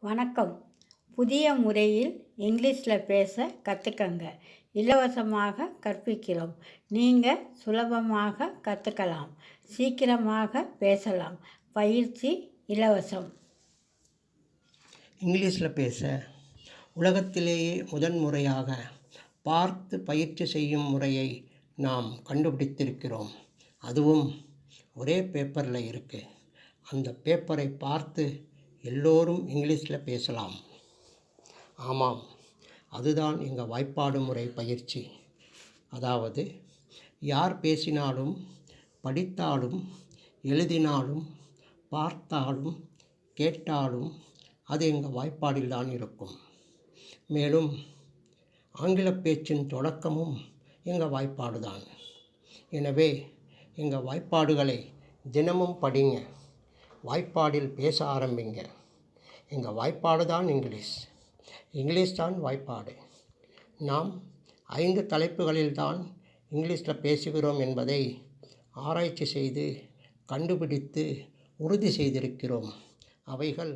வணக்கம். புதிய முறையில் இங்கிலீஷில் பேச கற்றுக்கங்க. இலவசமாக கற்பிக்கிறோம். நீங்கள் சுலபமாக கற்றுக்கலாம். சீக்கிரமாக பேசலாம். பயிற்சி இலவசம். இங்கிலீஷில் பேச உலகத்திலேயே முதன்முறையாக பார்த்து பயிற்சி செய்யும் முறையை நாம் கண்டுபிடித்திருக்கிறோம். அதுவும் ஒரே பேப்பரில் இருக்குது. அந்த பேப்பரை பார்த்து எல்லோரும் இங்கிலீஷில் பேசலாம். ஆமாம், அதுதான் எங்கள் வாய்ப்பாடு முறை பயிற்சி. அதாவது யார் பேசினாலும், படித்தாலும், எழுதினாலும், பார்த்தாலும், கேட்டாலும் அது எங்கள் வாய்ப்பாடில் தான் இருக்கும். மேலும் ஆங்கில பேச்சின் தொடக்கமும் எங்கள் வாய்ப்பாடு தான். எனவே எங்கள் வாய்ப்பாடுகளை தினமும் படிங்க. வாய்ப்பாடில் பேச ஆரம்பிங்க. எங்கள் வாய்ப்பாடு தான் இங்கிலீஷ் தான் வாய்ப்பாடு. நாம் 5 தலைப்புகளில் தான் இங்கிலீஷில் பேசுகிறோம் என்பதை ஆராய்ச்சி செய்து கண்டுபிடித்து உறுதி செய்திருக்கிறோம். அவைகள்